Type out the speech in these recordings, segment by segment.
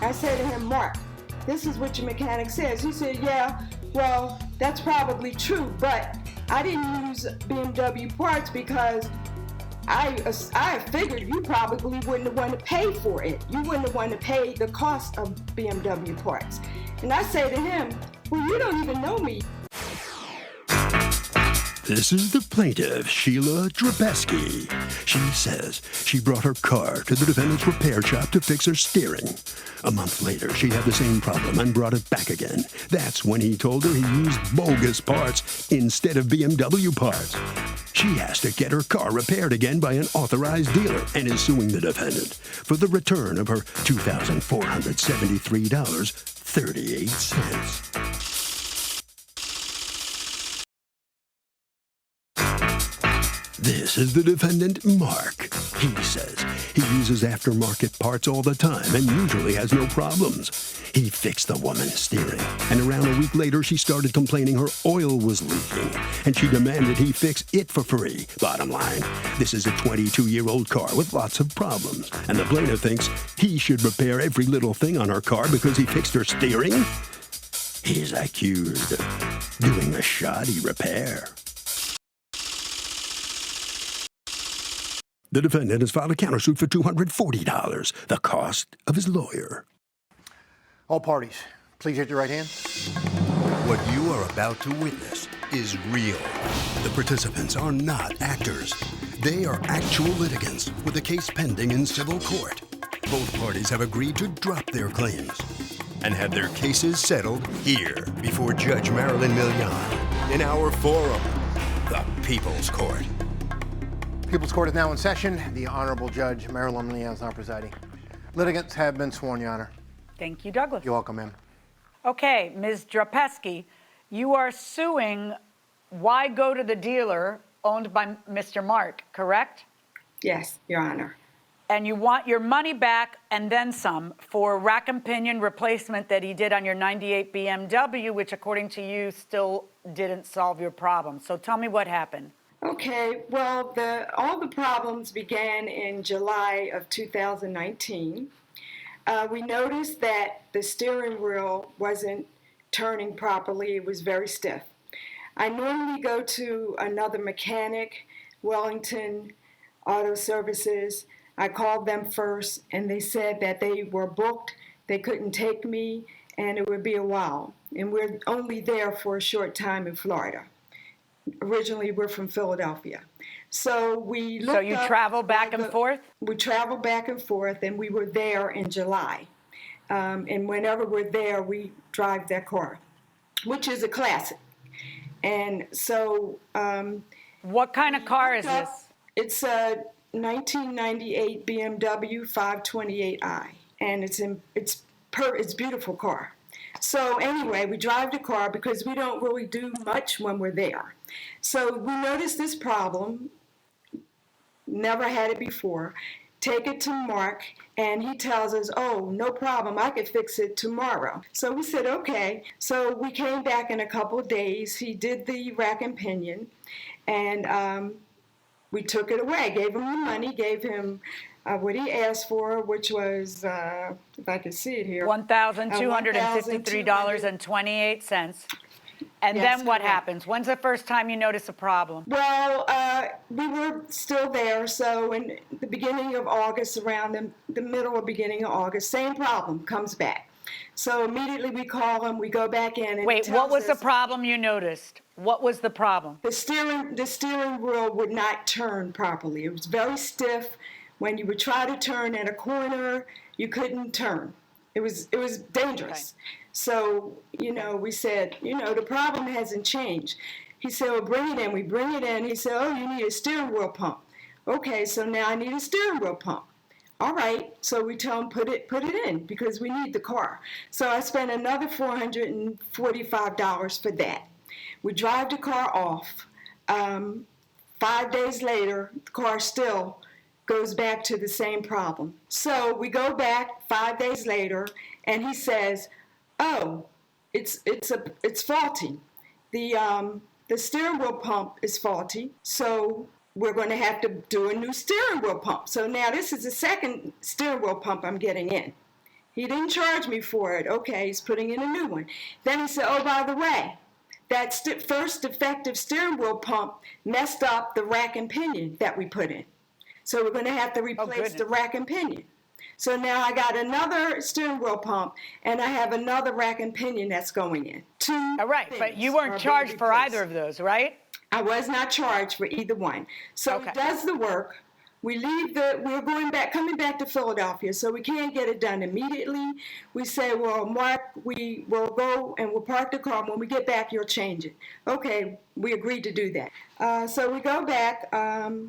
I said to him, Mark, this is what your mechanic says. He said, yeah, well, that's probably true, but I didn't use BMW parts because I figured you probably wouldn't have wanted to pay for it. You wouldn't have wanted to pay the cost of BMW parts. And I say to him, well, you don't even know me. This is the plaintiff, Sheila Drabeski. She says she brought her car to the defendant's repair shop to fix her steering. A month later, she had the same problem and brought it back again. That's when he told her he used bogus parts instead of BMW parts. She has to get her car repaired again by an authorized dealer and is suing the defendant for the return of her $2,473.38. This is the defendant, Mark. He says he uses aftermarket parts all the time and usually has no problems. He fixed the woman's steering, and around a week later she started complaining her oil was leaking, and she demanded he fix it for free. Bottom line, this is a 22-year-old car with lots of problems, and the plaintiff thinks he should repair every little thing on her car because he fixed her steering. He's accused of doing a shoddy repair. The defendant has filed a countersuit for $240, the cost of his lawyer. All parties, please hit your right hand. What you are about to witness is real. The participants are not actors. They are actual litigants with a case pending in civil court. Both parties have agreed to drop their claims and have their cases settled here before Judge Marilyn Milian in our forum, the People's Court. People's Court is now in session. The Honorable Judge Marilyn Milian is now presiding. Litigants have been sworn, Your Honor. Thank you, Douglas. You're welcome, ma'am. Okay, Ms. Drapeski, you are suing Why Go to the Dealer, owned by Mr. Mark, correct? Yes, Your Honor. And you want your money back and then some for rack and pinion replacement that he did on your 98 BMW, which according to you still didn't solve your problem. So tell me what happened. Okay, well, all the problems began in July of 2019. We noticed that the steering wheel wasn't turning properly. It was very stiff. I normally go to another mechanic, Wellington Auto Services. I called them first, and they said that they were booked, they couldn't take me, and it would be a while. And we're only there for a short time in Florida. Originally, we're from Philadelphia. So we looked So you travel back and forth? We travel back and forth, and we were there in July. And whenever we're there, we drive that car, which is a classic. And so... what kind of car is this? It's a 1998 BMW 528i, and it's a beautiful car. So anyway, we drive the car because we don't really do much when we're there. So we noticed this problem, never had it before. Take it to Mark, and he tells us, oh, no problem, I could fix it tomorrow. So we said, okay. So we came back in a couple of days. He did the rack and pinion, and we took it away, gave him the money, gave him what he asked for, which was, if I could see it here, $1,253.28. And Yes, then what correct. happens? When's the first time you notice a problem? Well, we were still there, so in the beginning of August, around the middle or beginning of August, same problem comes back. So immediately we call him, we go back in, and Wait, what was the problem you noticed? What was the problem? The steering wheel would not turn properly. It was very stiff. When you would try to turn at a corner, you couldn't turn. It was dangerous. Okay. So, we said, the problem hasn't changed. He said, well, bring it in. We bring it in. He said, oh, you need a steering wheel pump. Okay, so now I need a steering wheel pump. All right, so we tell him put it in because we need the car. So I spent another $445 for that. We drive the car off. 5 days later, the car still goes back to the same problem. So we go back 5 days later, and he says, oh, it's faulty. The steering wheel pump is faulty, so we're going to have to do a new steering wheel pump. So now this is the second steering wheel pump I'm getting in. He didn't charge me for it. Okay, he's putting in a new one. Then he said, oh, by the way, that first defective steering wheel pump messed up the rack and pinion that we put in. So we're going to have to replace the rack and pinion. So now I got another steering wheel pump, and I have another rack and pinion that's going in. All right, but you weren't charged for either of those, right? I was not charged for either one. So he does the work. We're coming back to Philadelphia, so we can't get it done immediately. We say, well, Mark, we will go and we'll park the car. When we get back, you'll change it. Okay, we agreed to do that. So we go back.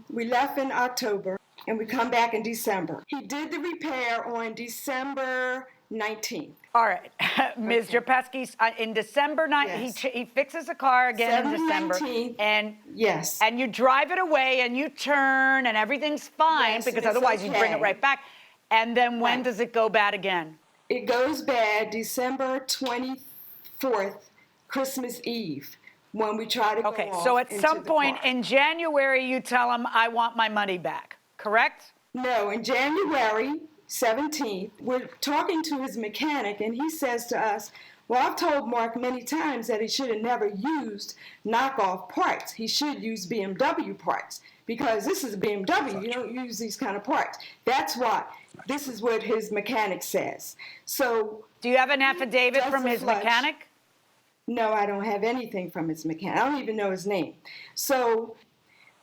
We left in October, and we come back in December. He did the repair on December 19th. All right, Ms. Drapetsky, in December 9th, Yes. he fixes the car again in December. 19th, and yes. And you drive it away and you turn and everything's fine, Yes, because it's otherwise you'd bring it okay. right back. And then when Right. does it go bad again? It goes bad December 24th, Christmas Eve, when we try to go Okay, off so at into some the point car. in January, you tell him, I want my money back, correct? No, in January 17th, we're talking to his mechanic, and he says to us, well, I've told Mark many times that he should have never used knockoff parts. He should use BMW parts, because this is a BMW. You don't use these kind of parts. That's why. This is what his mechanic says. So, Do you have an affidavit does from the his flush. mechanic? no, I don't have anything from his mechanic. I don't even know his name. So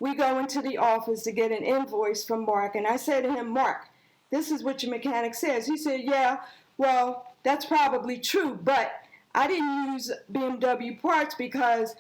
we go into the office to get an invoice from Mark, and I say to him, Mark, this is what your mechanic says. He said, yeah, well, that's probably true, but I didn't use BMW parts because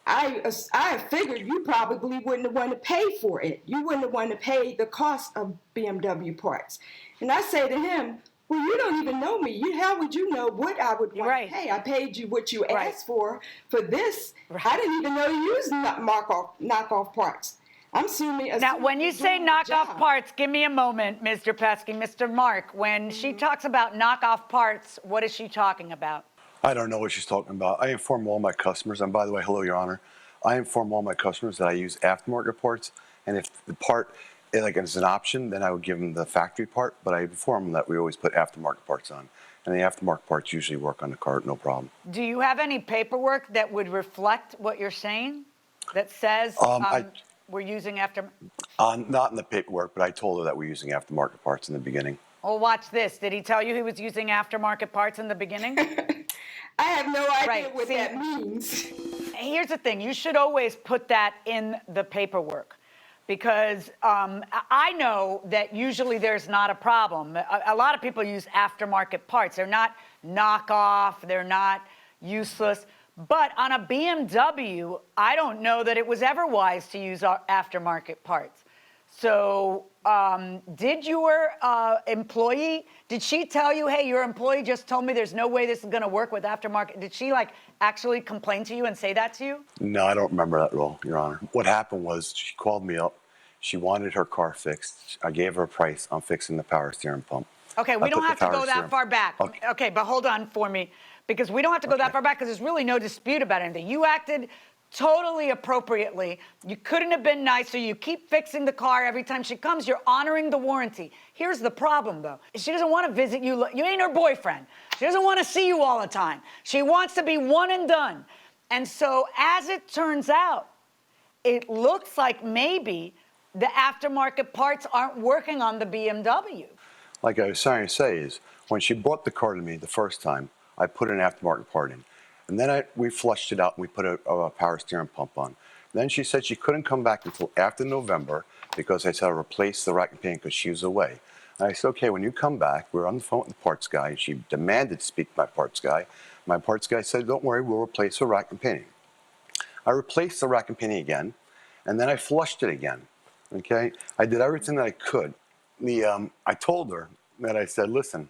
I figured you probably wouldn't have wanted to pay for it. You wouldn't have wanted to pay the cost of BMW parts. And I say to him, well, you don't even know me. How would you know what I would want Right. to pay? I paid you what you Right. asked for this. Right. I didn't even know you used knockoff parts. I'm assuming Now, when you you're say doing the knockoff job. parts, give me a moment, Mr. Pesky. Mr. Mark, when she talks about knockoff parts, what is she talking about? I don't know what she's talking about. I inform all my customers, and by the way, hello, Your Honor. I inform all my customers that I use aftermarket parts, and if the part is an option, then I would give them the factory part, but I inform them that we always put aftermarket parts on, and the aftermarket parts usually work on the car, no problem. Do you have any paperwork that would reflect what you're saying, that says we're using Not in the paperwork, but I told her that we're using aftermarket parts in the beginning. Oh, watch this. Did he tell you he was using aftermarket parts in the beginning? I have no idea Right, what see- that means. Here's the thing. You should always put that in the paperwork, because I know that usually there's not a problem. A lot of people use aftermarket parts. They're not knockoff. They're not useless. But on a BMW, I don't know that it was ever wise to use our aftermarket parts. So did your employee, did she tell you, hey, your employee just told me there's no way this is going to work with aftermarket? Did she actually complain to you and say that to you? No, I don't remember that at all, Your Honor. What happened was she called me up. She wanted her car fixed. I gave her a price on fixing the power steering pump. Okay, we I don't put have the to power go that steering- far back. Okay, but hold on for me, because we don't have to go that far back, because there's really no dispute about anything. You acted totally appropriately. You couldn't have been nicer. You keep fixing the car every time she comes. You're honoring the warranty. Here's the problem, though. She doesn't want to visit you. You ain't her boyfriend. She doesn't want to see you all the time. She wants to be one and done. And so, as it turns out, it looks like maybe the aftermarket parts aren't working on the BMW. Like I was trying to say is, when she brought the car to me the first time, I put an aftermarket part in. And then we flushed it out and we put a power steering pump on. Then she said she couldn't come back until after November because I said I'll replace the rack and pinion because she was away. And I said, okay, when you come back, we're on the phone with the parts guy. And she demanded to speak to my parts guy. My parts guy said, don't worry, we'll replace the rack and pinion. I replaced the rack and pinion again, and then I flushed it again. Okay? I did everything that I could. I told her that I said, listen,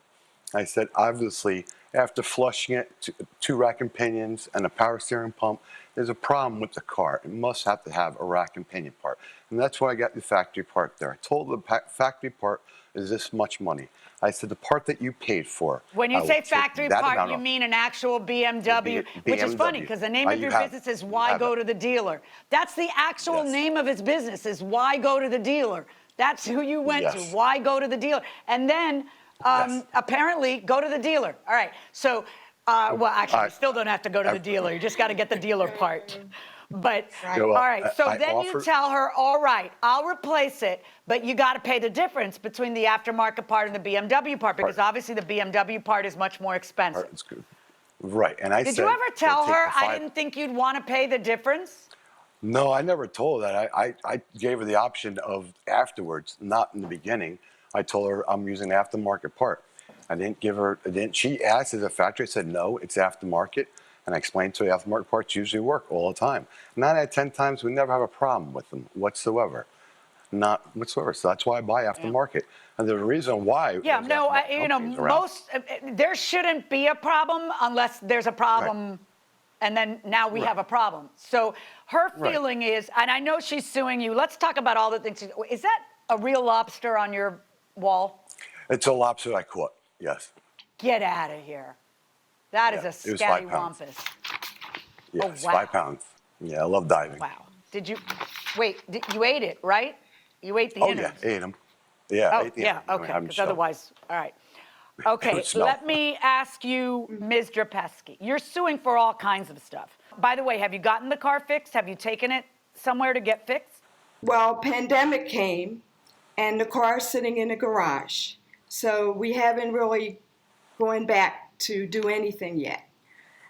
I said, obviously, after flushing it, two rack and pinions and a power steering pump, there's a problem with the car. It must have to have a rack and pinion part. And that's why I got the factory part there. I told the factory part is this much money. I said, the part that you paid for. When I you will say take factory that part, amount you off. mean an actual BMW, which is funny because the name of your business is Why Go to the Dealer. That's the actual Yes. name of his business, is Why Go to the Dealer. That's who you went to. Yes. Why Go to the Dealer? And then Yes. Apparently, go to the dealer. All right. So, well, actually, you still don't have to go to the I- dealer. You just got to get the dealer part. But, Right. Yeah, well, all right. So I then you offered- tell her, all right, I'll replace it, but you got to pay the difference between the aftermarket part and the BMW part, because obviously the BMW part is much more expensive. It's good. Right, and I Did said. you ever tell "Take her the I five-" didn't think you'd want to pay the difference? No, I never told her that. I gave her the option of afterwards, not in the beginning. I told her I'm using the aftermarket part. I didn't give her, she asked as a factory, I said, no, it's aftermarket. And I explained to her the aftermarket parts usually work all the time. 9 out of 10 times, we never have a problem with them whatsoever. Not whatsoever. So that's why I buy aftermarket. And the reason why. Yeah, those no, aftermarket you know, companies are out. there shouldn't be a problem unless there's a problem, and then now we have a problem. So her Right. feeling is, and I know she's suing you. Let's talk about all the things. Is that a real lobster on your wall? It's a lobster I caught, yes. Get out of here. That is Yeah, a it was 5 pounds. scattywampus. Yes, wow. 5 pounds. Yeah, I love diving. Wow. Did you, wait, you ate it, right? You ate the Oh, innards. yeah, ate them. Yeah, Oh, ate the yeah, innards. I mean, okay, have 'em because shelled. otherwise, all right. Okay, would smell. let me ask you, Ms. Drapesky, you're suing for all kinds of stuff. By the way, have you gotten the car fixed? Have you taken it somewhere to get fixed? Well, pandemic came, and the car's sitting in the garage. So we haven't really gone back to do anything yet.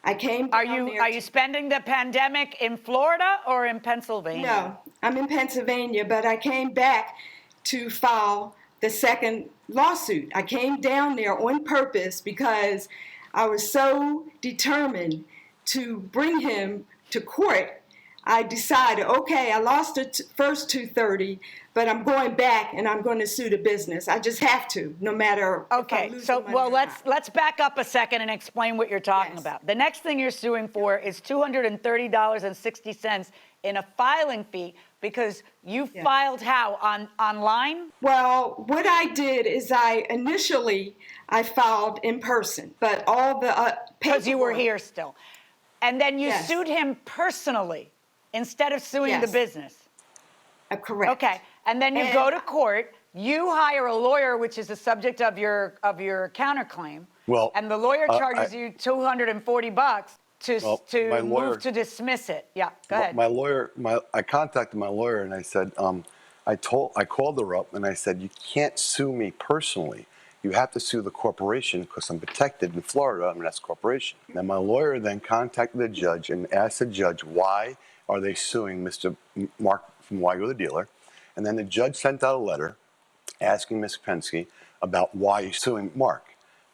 I came Are down you there are you spending the pandemic in Florida or in Pennsylvania? No, I'm in Pennsylvania, but I came back to file the second lawsuit. I came down there on purpose because I was so determined to bring him to court. I decided, okay, I lost the first 230, but I'm going back and I'm going to sue the business. I just have to, no matter if I Okay, lose so the money well, or let's not. let's back up a second and explain what you're talking Yes. about. The next thing you're suing for is $230.60 in a filing fee because you Yeah. filed how online? Well, what I did is I filed in person, but all the Because you were paperwork- here still, and then you Yes. sued him personally instead of suing the Yes. business. Correct. Okay, and then you And- go to court. You hire a lawyer, which is the subject of your counterclaim. Well, and the lawyer charges you $240 to Well, to my move lawyer- to dismiss it. Yeah, go ahead. My lawyer, I contacted my lawyer and I said, I called her up and I said, you can't sue me personally. You have to sue the corporation because I'm protected in Florida. I mean, that's a corporation. And my lawyer then contacted the judge and asked the judge, why are they suing Mr. Mark from Wygo, the dealer? And then the judge sent out a letter asking Ms. Penske about why he's suing Mark.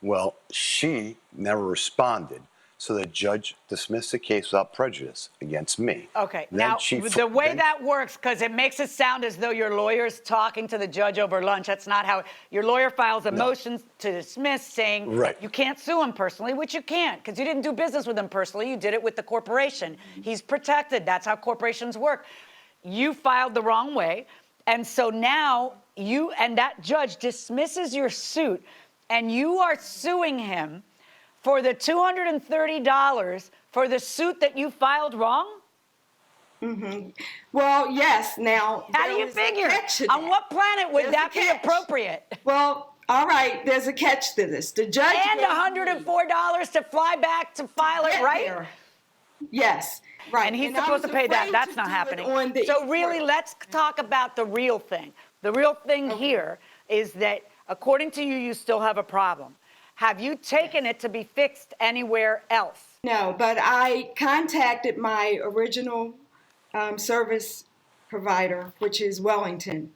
Well, she never responded. So the judge dismissed the case without prejudice against me. Okay, Then now she the way then- that works, because it makes it sound as though your lawyer's talking to the judge over lunch. That's not how your lawyer files a motion to dismiss, saying Right. you can't sue him personally, which you can't, because you didn't do business with him personally. You did it with the corporation. He's protected. That's how corporations work. You filed the wrong way, and so now you and that judge dismisses your suit, and you are suing him for the $230 for the suit that you filed wrong? Well, yes. Now, How do there you is a figure? catch to On that. what planet would There's a that be catch. appropriate? Well, all right. There's a catch to this. The judge And gave me- $104 to fly back to file it, get right? there. Yes, right. And he's I supposed to was pay that. afraid That's to not do it happening. on the So really, e-court. let's talk about the real thing. The real thing here is that, according to you, you still have a problem. Have you taken it to be fixed anywhere else? No, but I contacted my original service provider, which is Wellington,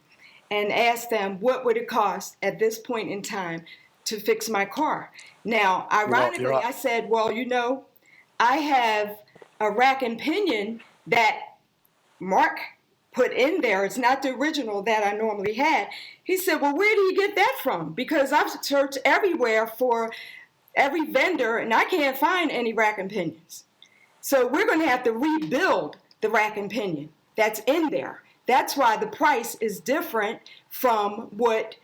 and asked them what would it cost at this point in time to fix my car. Now, ironically, you're I said, well, you know, I have a rack and pinion that Mark put in there. It's not the original that I normally had. He said, well, where do you get that from? Because I've searched everywhere for every vendor and I can't find any rack and pinions. So we're going to have to rebuild the rack and pinion that's in there. That's why the price is different from what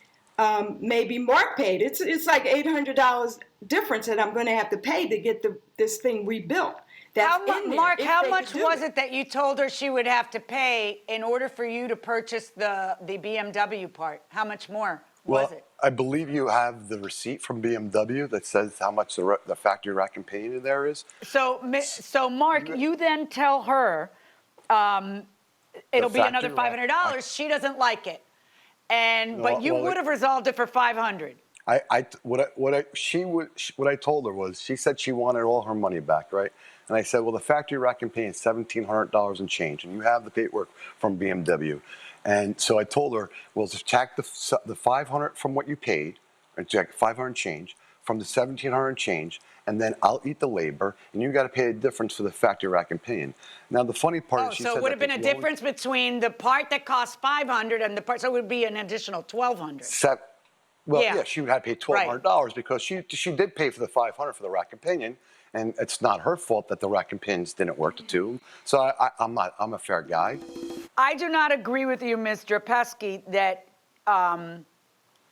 maybe Mark paid. It's like $800 difference that I'm going to have to pay to get this thing rebuilt. That's in there, Mark, if how they much could do was it that you told her she would have to pay in order for you to purchase the BMW part? How much more was it? I believe you have the receipt from BMW that says how much the factory rack and pinion there is. So Mark, you then tell her it'll be another $500. She doesn't like it, but you would have resolved it for $500. What I told her was, she said she wanted all her money back, right? And I said, well, the factory rack and pinion is $1,700 and change, and you have the paperwork from BMW. And so I told her, well, just tack the $500 from what you paid, or tack $500 and change from the $1,700 and change, and then I'll eat the labor, and you got to pay the difference for the factory rack and pinion. Now the funny part is, she so said it would have that been a difference between the part that cost $500 and the part, so it would be an additional $1,200. Yeah, she would have to pay $1,200 because she did pay for the $500 for the rack and pinion, and it's not her fault that the rack and pinions didn't work the two. So I'm a fair guy. I do not agree with you, Mr. Pesky, that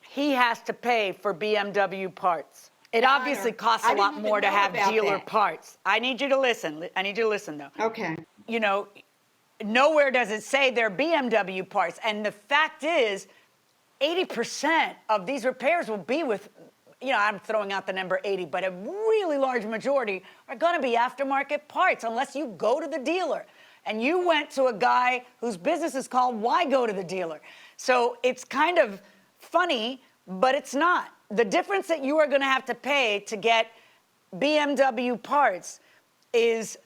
he has to pay for BMW parts. It obviously costs a lot more to have dealer parts. I need you to listen. I need you to listen, though. Okay. You know, nowhere does it say they're BMW parts. And the fact is, 80% of these repairs will be with, I'm throwing out the number 80, but a really large majority are going to be aftermarket parts unless you go to the dealer. And you went to a guy whose business is called Why Go to the Dealer? So it's kind of funny, but it's not. The difference that you are going to have to pay to get BMW parts is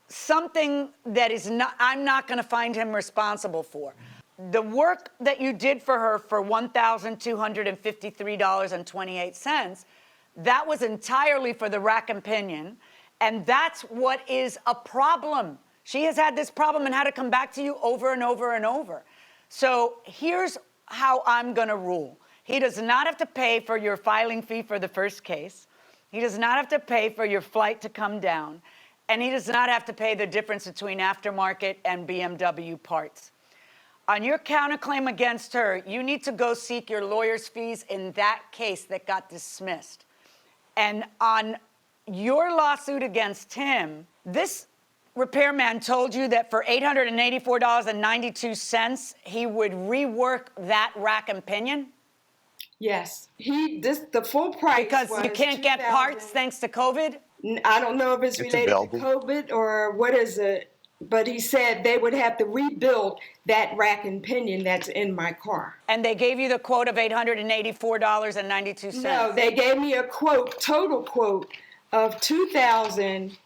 something that I'm not going to find him responsible for. The work that you did for her for $1,253.28, that was entirely for the rack and pinion, and that's what is a problem. She has had this problem and had to come back to you over and over and over. So here's how I'm going to rule. He does not have to pay for your filing fee for the first case. He does not have to pay for your flight to come down. And he does not have to pay the difference between aftermarket and BMW parts. On your counterclaim against her, you need to go seek your lawyer's fees in that case that got dismissed. And on your lawsuit against him, this repairman told you that for $884.92, he would rework that rack and pinion? Yes. The full price because was you can't get parts thanks to COVID? I don't know if it's related to COVID or what is it, but he said they would have to rebuild that rack and pinion that's in my car. And they gave you the quote of $884.92? No, they gave me a total quote of $2,000.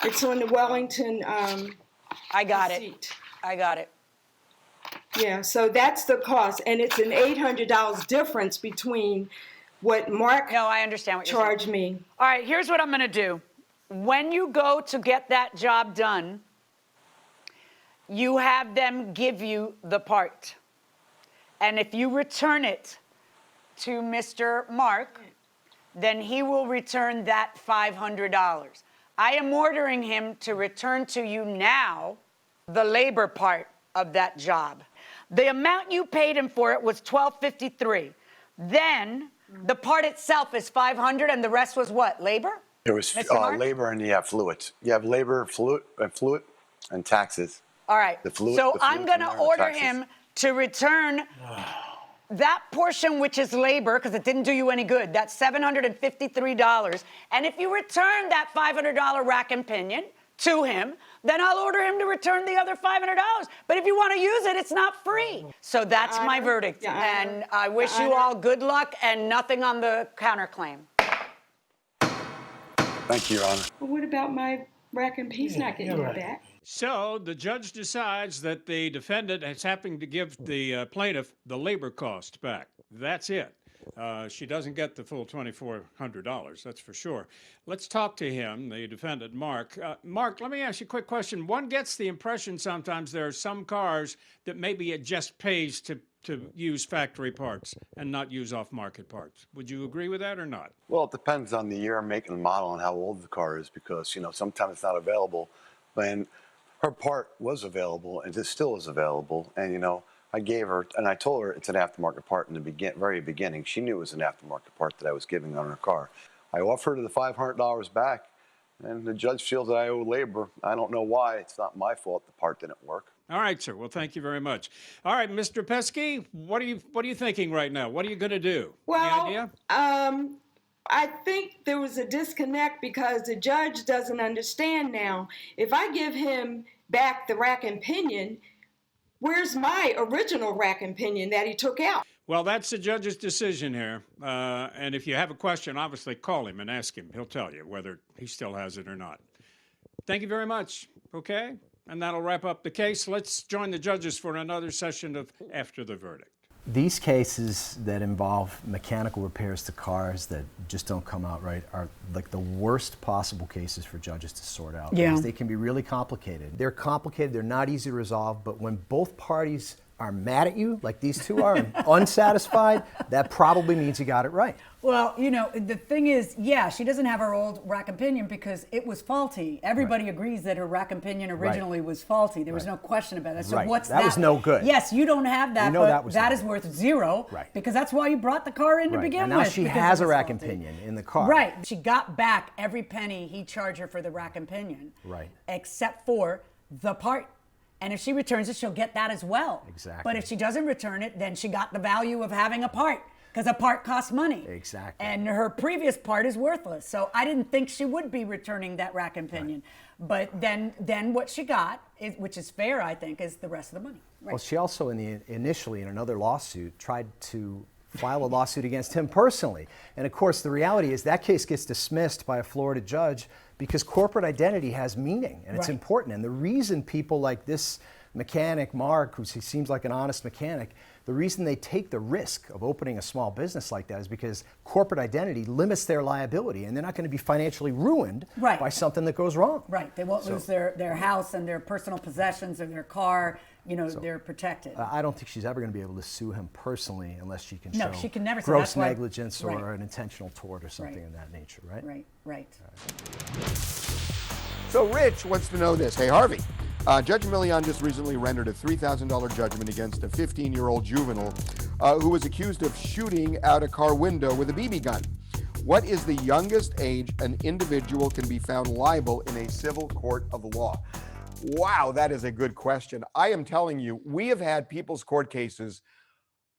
It's on the Wellington I got receipt. I got it. Yeah, so that's the cost, and it's an $800 difference between what Mark I understand what you're charged saying. me. All right, here's what I'm going to do. When you go to get that job done, you have them give you the part. And if you return it to Mr. Mark, then he will return that $500. I am ordering him to return to you now the labor part of that job. The amount you paid him for it was $1,253. Then the part itself is $500, and the rest was what? Labor? It was labor and fluids. You have labor, fluid, and taxes. All right. So I'm going to order him to return that portion, which is labor, because it didn't do you any good. That's $753. And if you return that $500 rack and pinion to him, then I'll order him to return the other $500. But if you want to use it, it's not free. So that's my verdict. And I wish you all good luck and nothing on the counterclaim. Thank you, Your Honor. Well, what about my rack and pinion? He's not getting it back. So the judge decides that the defendant is having to give the plaintiff the labor cost back. That's it. She doesn't get the full $2,400, that's for sure. Let's talk to him, the defendant, Mark. Mark, let me ask you a quick question. One gets the impression sometimes there are some cars that maybe it just pays to use factory parts and not use off-market parts. Would you agree with that or not? Well, it depends on the year, make, and model and how old the car is because, sometimes it's not available. And her part was available and it still is available. And, I gave her, and I told her it's an aftermarket part in the very beginning. She knew it was an aftermarket part that I was giving on her car. I offered her the $500 back, and the judge feels that I owe labor. I don't know why. It's not my fault the part didn't work. All right, sir. Well, thank you very much. All right, Mr. Pesky, what are you thinking right now? What are you going to do? Well, Any idea? I think there was a disconnect because the judge doesn't understand now. If I give him back the rack and pinion, where's my original rack and pinion that he took out? Well, that's the judge's decision here. And if you have a question, obviously call him and ask him. He'll tell you whether he still has it or not. Thank you very much. Okay? And that'll wrap up the case. Let's join the judges for another session of After the Verdict. These cases that involve mechanical repairs to cars that just don't come out right are like the worst possible cases for judges to sort out. Yeah. Because they can be really complicated. They're complicated, they're not easy to resolve, but when both parties are mad at you, like these two are, and unsatisfied, that probably means you got it right. Well, you know, the thing is, yeah, she doesn't have her old rack and pinion because it was faulty. Everybody agrees that her rack and pinion originally was faulty. There was no question about it. So what's that? That was no good. Yes, you don't have that, You know but that is worth zero. Right. Because that's why you brought the car in to begin and with. now she because has it a was rack and faulty. pinion in the car. Right. She got back every penny he charged her for the rack and pinion. Right. Except for the part. And if she returns it, she'll get that as well. Exactly. But if she doesn't return it, then she got the value of having a part, because a part costs money. Exactly. And her previous part is worthless. So I didn't think she would be returning that rack and pinion. Right. But then what she got, which is fair, I think, is the rest of the money. Right. Well, she also initially in another lawsuit tried to file a lawsuit against him personally. And of course, the reality is that case gets dismissed by a Florida judge because corporate identity has meaning and it's important. And the reason people like this mechanic, Mark, who seems like an honest mechanic, the reason they take the risk of opening a small business like that is because corporate identity limits their liability and they're not going to be financially ruined by something that goes wrong. Right. They won't lose their house and their personal possessions or their car. You know, they're protected. I don't think she's ever going to be able to sue him personally unless she can No, show she can never sue. gross That's why- negligence or an intentional tort or something of that nature, right? Right. So Rich wants to know this. Hey, Harvey, Judge Millian just recently rendered a $3,000 judgment against a 15-year-old juvenile who was accused of shooting out a car window with a BB gun. What is the youngest age an individual can be found liable in a civil court of law? Wow, that is a good question. I am telling you, we have had people's court cases.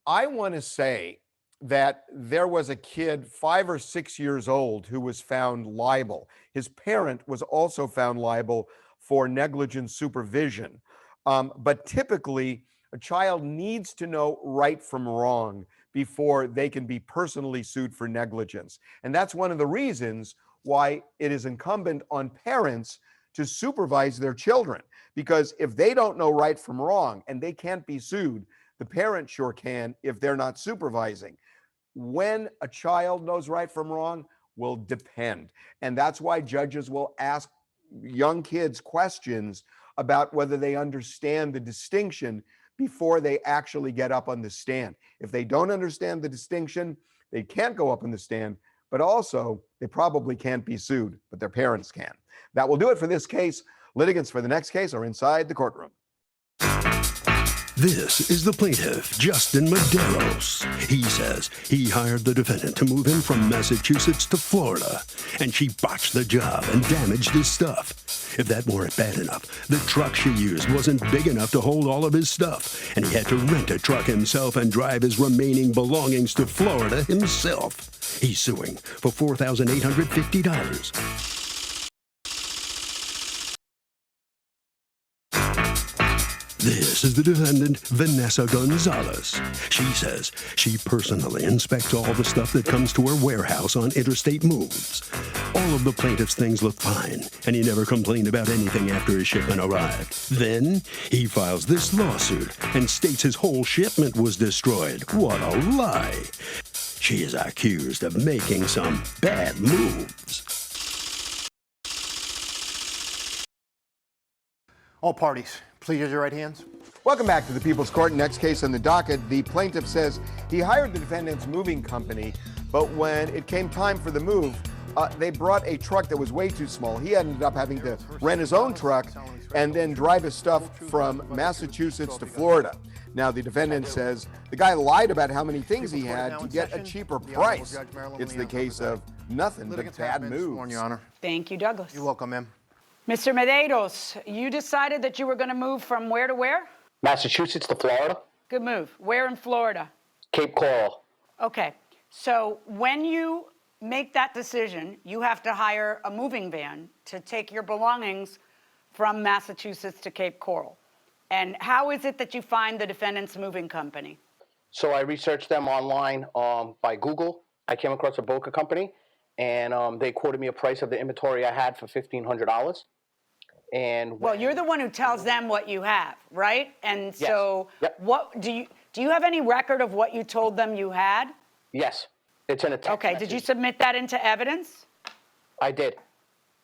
I want to say that there was a kid 5 or 6 years old who was found liable. His parent was also found liable for negligent supervision. But typically, a child needs to know right from wrong before they can be personally sued for negligence. And that's one of the reasons why it is incumbent on parents to supervise their children. Because if they don't know right from wrong and they can't be sued, the parent sure can if they're not supervising. When a child knows right from wrong will depend. And that's why judges will ask young kids questions about whether they understand the distinction before they actually get up on the stand. If they don't understand the distinction, they can't go up on the stand, but also they probably can't be sued, but their parents can. That will do it for this case. Litigants for the next case are inside the courtroom. This is the plaintiff, Justin Medeiros. He says he hired the defendant to move him from Massachusetts to Florida, and she botched the job and damaged his stuff. If that weren't bad enough, the truck she used wasn't big enough to hold all of his stuff, and he had to rent a truck himself and drive his remaining belongings to Florida himself. He's suing for $4,850. This is the defendant, Vanessa Gonzalez. She says she personally inspects all the stuff that comes to her warehouse on interstate moves. All of the plaintiff's things look fine, and he never complained about anything after his shipment arrived. Then he files this lawsuit and states his whole shipment was destroyed. What a lie! She is accused of making some bad moves. All parties, please use your right hands. Welcome back to the People's Court. Next case on the docket, the plaintiff says he hired the defendant's moving company, but when it came time for the move, they brought a truck that was way too small. He ended up having to rent his own truck and then drive his stuff from Massachusetts to Florida. Now, the defendant says the guy lied about how many things he had to get a cheaper price. It's the case of nothing but bad moves. Thank you, Douglas. You're welcome, ma'am. Mr. Medeiros, you decided that you were going to move from where to where? Massachusetts to Florida, Good move. Where in Florida? Cape Coral. Okay. So when you make that decision, you have to hire a moving van to take your belongings from Massachusetts to Cape Coral. And how is it that you find the defendant's moving company? So I researched them online by Google. I came across a broker company, and they quoted me a price of the inventory I had for $1,500. And Well, you're the one who tells them what you have, right? And so Yep. what do you have any record of what you told them you had? yes, it's in a text Okay, message. did you submit that into evidence? I did.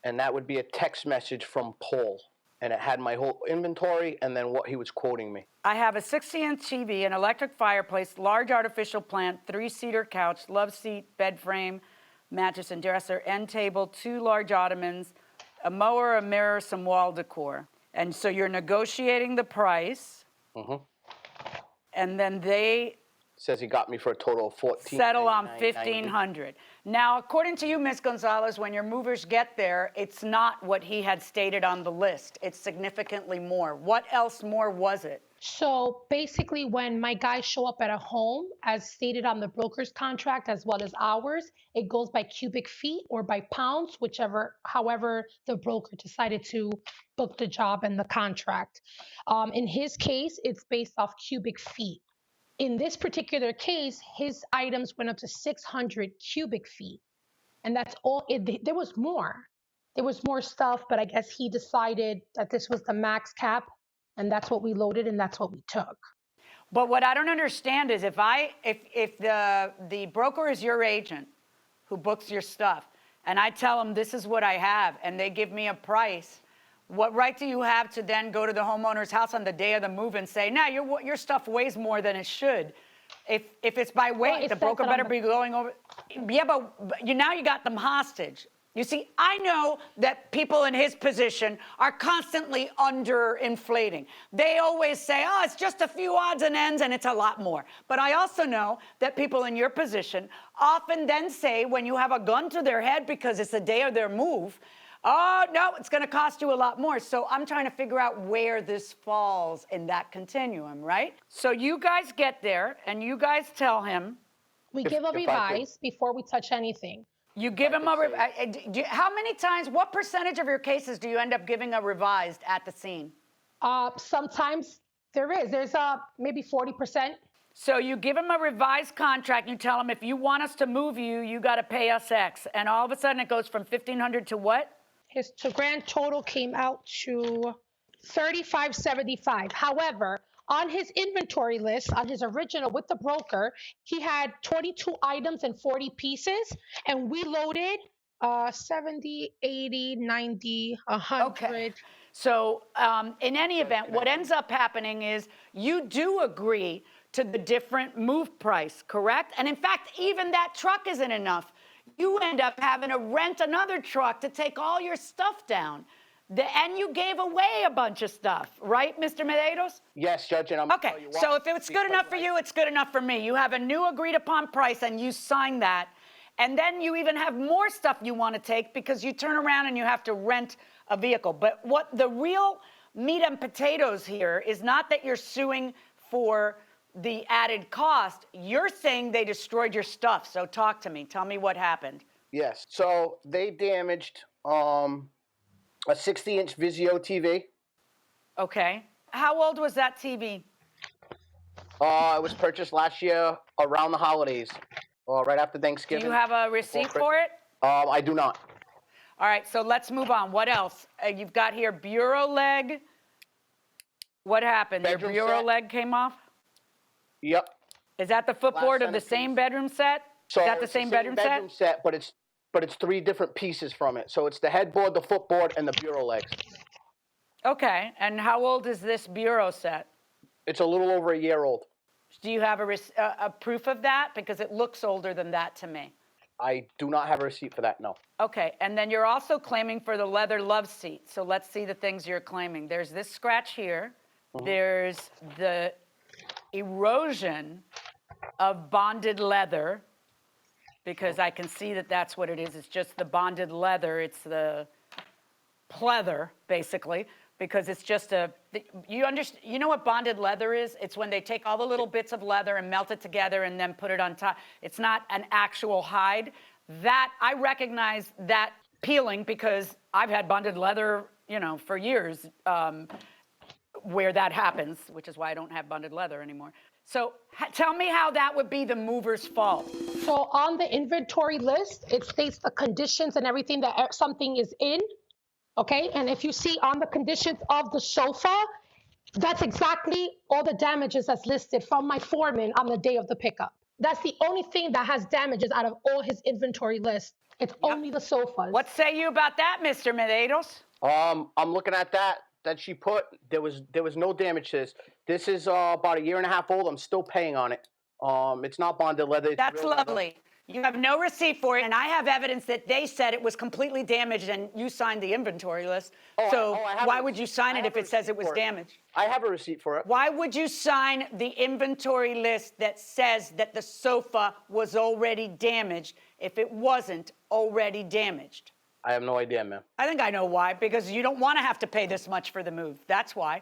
And that would be a text message from Paul. And it had my whole inventory and then what he was quoting me. I have a 60-inch TV, an electric fireplace, large artificial plant, 3-seater couch, love seat, bed frame, mattress and dresser, end table, 2 large ottomans, a mower, a mirror, some wall decor. And so you're negotiating the price. Mm-hmm. And then they Says he got me for a total of $1,499.90. settle on $1,500. Now, according to you, Ms. Gonzalez, when your movers get there, it's not what he had stated on the list. It's significantly more. What else more was it? So basically, when my guys show up at a home, as stated on the broker's contract as well as ours, it goes by cubic feet or by pounds, however the broker decided to book the job and the contract. In his case, it's based off cubic feet. In this particular case, his items went up to 600 cubic feet. And that's all. There was more. There was more stuff, but I guess he decided that this was the max cap, and that's what we loaded and that's what we took. But what I don't understand is if the broker is your agent who books your stuff, and I tell them this is what I have, and they give me a price, what right do you have to then go to the homeowner's house on the day of the move and say, "Now your stuff weighs more than it should"? If it's by weight, it the says broker that on better the- be going over. Yeah, but now you got them hostage. You see, I know that people in his position are constantly underinflating. They always say, "Oh, it's just a few odds and ends, and it's a lot more." But I also know that people in your position often then say, when you have a gun to their head because it's the day of their move, "Oh, no, it's going to cost you a lot more." So I'm trying to figure out where this falls in that continuum, right? So you guys get there, and you guys tell him. We give a if I could- revise before we touch anything. You give him how many times, what percentage of your cases do you end up giving a revised at the scene? Sometimes there's maybe 40%. So you give him a revised contract, you tell him, if you want us to move you, you got to pay us X. And all of a sudden it goes from 1,500 to what? His grand total came out to $35.75. However, on his inventory list, on his original with the broker, he had 22 items and 40 pieces, and we loaded 70, 80, 90, 100. Okay. So in any event, what ends up happening is you do agree to the different move price, correct? And in fact, even that truck isn't enough. You end up having to rent another truck to take all your stuff down. And you gave away a bunch of stuff, right, Mr. Medeiros? Yes, Judge, and I'm gonna Okay, tell you why. so if it's good enough for you, it's good enough for me. You have a new agreed upon price and you sign that. And then you even have more stuff you want to take because you turn around and you have to rent a vehicle. But what the real meat and potatoes here is not that you're suing for the added cost. You're saying they destroyed your stuff. So talk to me. Tell me what happened. Yes. So they damaged a 60-inch Vizio TV. Okay. How old was that TV? It was purchased last year around the holidays, right after Do Thanksgiving. you have a receipt for it? I do not. All right, so let's move on. What else? You've got here bureau leg. What happened? Your Bedroom bureau set. leg came off? Yep. Is that the footboard of the centerpiece. same bedroom set? So Is that the it's same bedroom set? but it's 3 different pieces from it. So it's the headboard, the footboard, and the bureau legs. Okay, and how old is this bureau set? It's a little over a year old. Do you have a proof of that? Because it looks older than that to me. I do not have a receipt for that, no. Okay, and then you're also claiming for the leather love seat. So let's see the things you're claiming. There's this scratch here. There's the erosion of bonded leather, because I can see that that's what it is. It's just the bonded leather. It's the pleather, basically, because it's just you know what bonded leather is? It's when they take all the little bits of leather and melt it together and then put it on top. It's not an actual hide. That, I recognize that peeling because I've had bonded leather, for years, where that happens, which is why I don't have bonded leather anymore. So tell me how that would be the mover's fault. So on the inventory list, it states the conditions and everything that something is in. Okay, and if you see on the conditions of the sofa, that's exactly all the damages that's listed from my foreman on the day of the pickup. That's the only thing that has damages out of all his inventory list. It's only the sofas. What say you about that, Mr. Medeiros? I'm looking at that she put. There was no damage to this. This is about 1.5 years old. I'm still paying on it. It's not bonded leather. It's That's real leather. lovely. You have no receipt for it, and I have evidence that they said it was completely damaged, and you signed the inventory list. Why would you sign it if it says it was damaged? I have a receipt for it. Why would you sign the inventory list that says that the sofa was already damaged if it wasn't already damaged? I have no idea, man. I think I know why, because you don't want to have to pay this much for the move. That's why.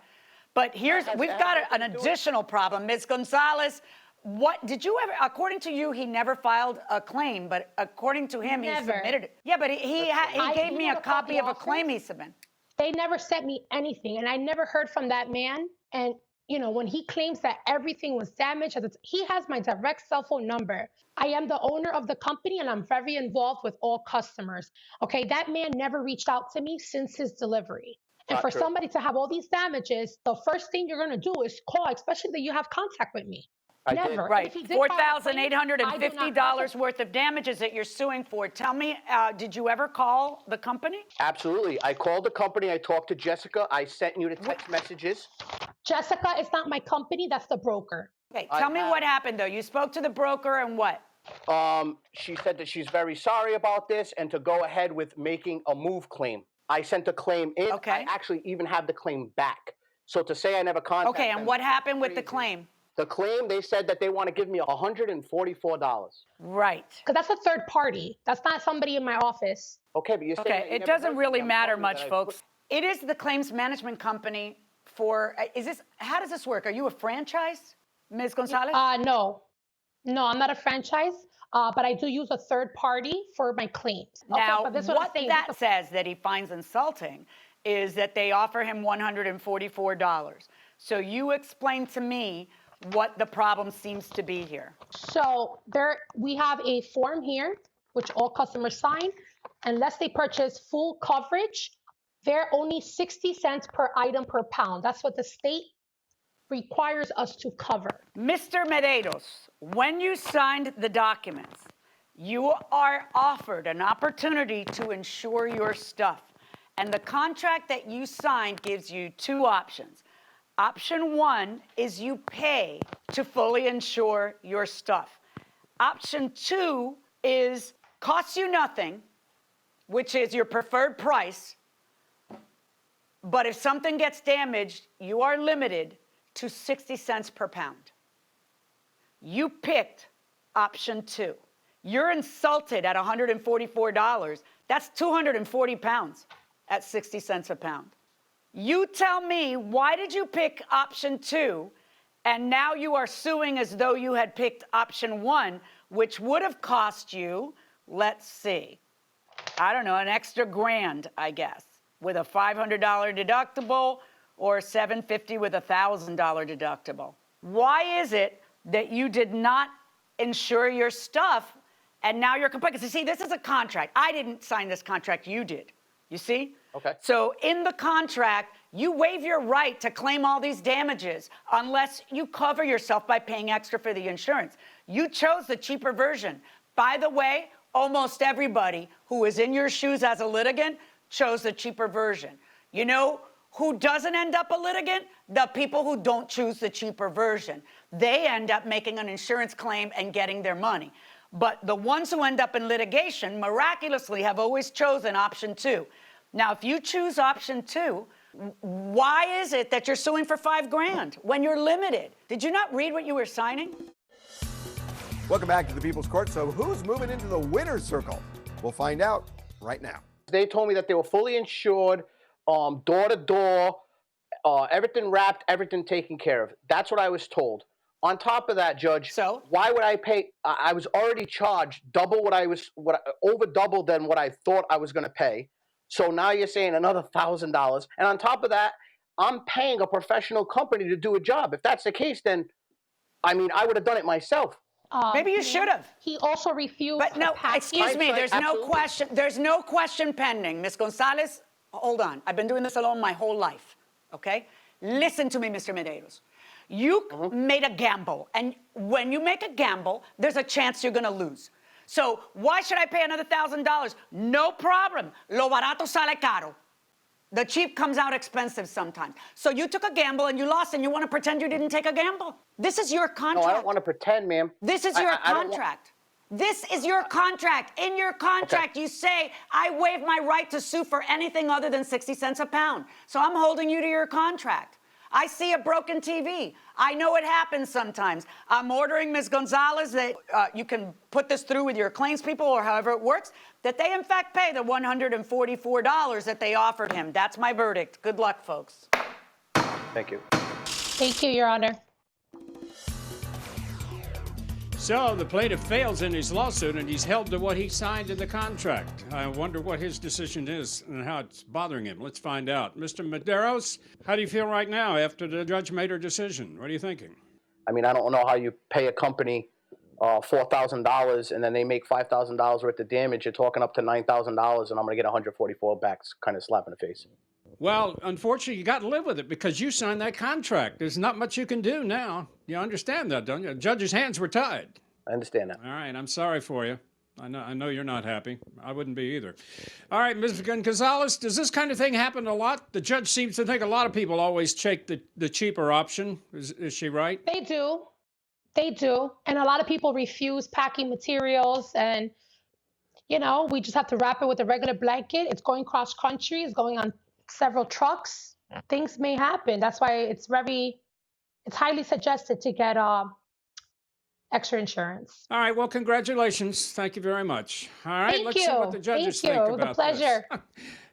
But we've got an additional problem. Ms. Gonzalez, what did you ever, according to you, he never filed a claim, but according to him, he submitted it. Yeah, but he gave me a copy of a claim he submitted. They never sent me anything, and I never heard from that man. And, when he claims that everything was damaged, he has my direct cell phone number. I am the owner of the company, and I'm very involved with all customers. Okay, that man never reached out to me since his delivery. And for somebody to have all these damages, the first thing you're going to do is call, especially that you have contact with me. Never. Right. $4,850 worth of damages that you're suing for. Tell me, did you ever call the company? Absolutely. I called the company. I talked to Jessica. I sent you the text messages. Jessica is not my company. That's the broker. Okay. Tell me what happened, though. You spoke to the broker and what? She said that she's very sorry about this and to go ahead with making a move claim. I sent a claim in. Okay. I actually even have the claim back. So to say I never contacted them. Okay, and what happened with the claim? The claim, they said that they want to give me $144. Right. Because that's a third party. That's not somebody in my office. Okay, but you're saying okay, it doesn't really matter much, folks. It is the claims management company for, how does this work? Are you a franchise, Ms. Gonzalez? No, I'm not a franchise, but I do use a third party for my claims. Now, what that says that he finds insulting is that they offer him $144. So you explain to me what the problem seems to be here. So we have a form here, which all customers sign. Unless they purchase full coverage, they're only 60 cents per item per pound. That's what the state requires us to cover. Mr. Medeiros, when you signed the documents, you are offered an opportunity to insure your stuff. And the contract that you signed gives you two options. Option one is you pay to fully insure your stuff. Option two is costs you nothing, which is your preferred price. But if something gets damaged, you are limited to 60 cents per pound. You picked option two. You're insulted at $144. That's 240 pounds at 60 cents a pound. You tell me, why did you pick option two, and now you are suing as though you had picked option one, which would have cost you, let's see, I don't know, an extra $1,000, I guess, with a $500 deductible or $750 with a $1,000 deductible. Why is it that you did not insure your stuff and now you're complaining? Because you see, this is a contract. I didn't sign this contract, you did. You see? Okay. So in the contract, you waive your right to claim all these damages unless you cover yourself by paying extra for the insurance. You chose the cheaper version. By the way, almost everybody who is in your shoes as a litigant chose the cheaper version. You know who doesn't end up a litigant? The people who don't choose the cheaper version. They end up making an insurance claim and getting their money. But the ones who end up in litigation miraculously have always chosen option two. Now, if you choose option two, why is it that you're suing for $5,000 when you're limited? Did you not read what you were signing? Welcome back to the People's Court. So who's moving into the winner's circle? We'll find out right now. They told me that they were fully insured, door to door, everything wrapped, everything taken care of. That's what I was told. On top of that, Judge, So? why would I pay? I was already charged double over double than what I thought I was going to pay. So now you're saying another $1,000, and on top of that, I'm paying a professional company to do a job. If that's the case, then I mean, I would have done it myself. Maybe you should have. He also refused. But no, excuse me, there's no Absolutely. question. There's no question pending. Ms. Gonzalez, hold on. I've been doing this alone my whole life, okay? Listen to me, Mr. Medeiros. You made a gamble, and when you make a gamble, there's a chance you're gonna lose. So why should I pay another $1,000? No problem. Lo barato sale caro. The cheap comes out expensive sometimes. So you took a gamble and you lost, and you want to pretend you didn't take a gamble? This is your contract. No, I don't want to pretend, ma'am. This is your contract. This is your contract. In your contract, you say, I waive my right to sue for anything other than 60 cents a pound. So I'm holding you to your contract. I see a broken TV. I know it happens sometimes. I'm ordering Ms. Gonzalez that you can put this through with your claims people or however it works, that they in fact pay the $144 that they offered him. That's my verdict. Good luck, folks. Thank you. Thank you, Your Honor. So the plaintiff fails in his lawsuit, and he's held to what he signed in the contract. I wonder what his decision is and how it's bothering him. Let's find out. Mr. Medeiros, how do you feel right now after the judge made her decision? What are you thinking? I mean, I don't know how you pay a company $4,000 and then they make $5,000 worth of damage. You're talking up to $9,000, and I'm going to get $144 back. It's kind of slap in the face. Well, unfortunately, you got to live with it because you signed that contract. There's not much you can do now. You understand that, don't you? The judge's hands were tied. I understand that. All right, I'm sorry for you. I know you're not happy. I wouldn't be either. All right, Ms. Gonzalez, does this kind of thing happen a lot? The judge seems to think a lot of people always take the cheaper option. Is she right? They do. They do. And a lot of people refuse packing materials, and, you know, we just have to wrap it with a regular blanket. It's going cross country. It's going on several trucks. Things may happen. That's why it's highly suggested to get extra insurance. All right, well, congratulations. Thank you very much. All right, Thank let's see you. what the judges Thank think you. about It was a pleasure. this.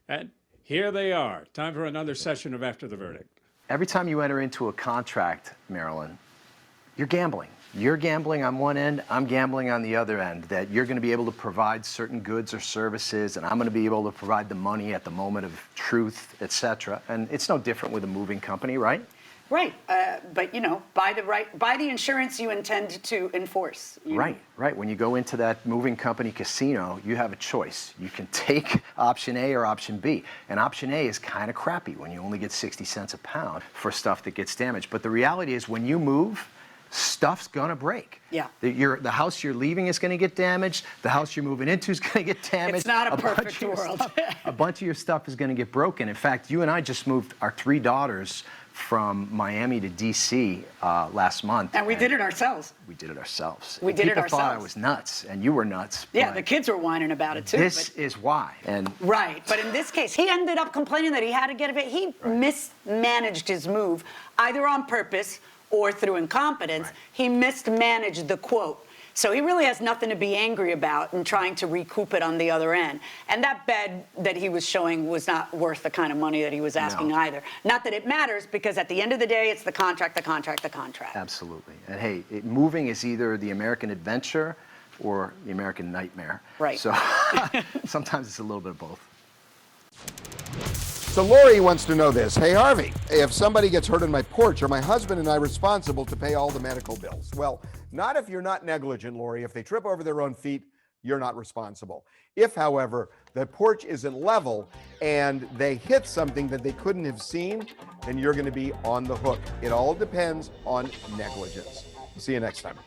And here they are. Time for another session of After the Verdict. Every time you enter into a contract, Marilyn, you're gambling. You're gambling on one end, I'm gambling on the other end, that you're going to be able to provide certain goods or services, and I'm going to be able to provide the money at the moment of truth, etc. And it's no different with a moving company, right? Right, but you know, buy the insurance you intend to enforce. Right. When you go into that moving company casino, you have a choice. You can take option A or option B. And option A is kind of crappy when you only get 60 cents a pound for stuff that gets damaged. But the reality is when you move, stuff's gonna break. Yeah. The house you're leaving is gonna get damaged. The house you're moving into is gonna get damaged. It's not a perfect world. A bunch of your stuff is gonna get broken. In fact, you and I just moved our 3 daughters from Miami to DC last month. And we did it ourselves. We did it ourselves. We did it People thought I ourselves. was nuts, and you were nuts. Yeah, but the kids were whining about it too. This is why. And right, but in this case, he ended up complaining that he had to get it. He mismanaged his move, either on purpose or through incompetence. Right. He mismanaged the quote. So he really has nothing to be angry about in trying to recoup it on the other end. And that bed that he was showing was not worth the kind of money that he was asking either. Not that it matters, because at the end of the day, it's the contract. Absolutely. And hey, moving is either the American adventure or the American nightmare. Right. So sometimes it's a little bit of both. So Lori wants to know this. Hey, Harvey, if somebody gets hurt on my porch, are my husband and I responsible to pay all the medical bills? Well, not if you're not negligent, Lori. If they trip over their own feet, you're not responsible. If, however, the porch isn't level and they hit something that they couldn't have seen, then you're going to be on the hook. It all depends on negligence. See you next time.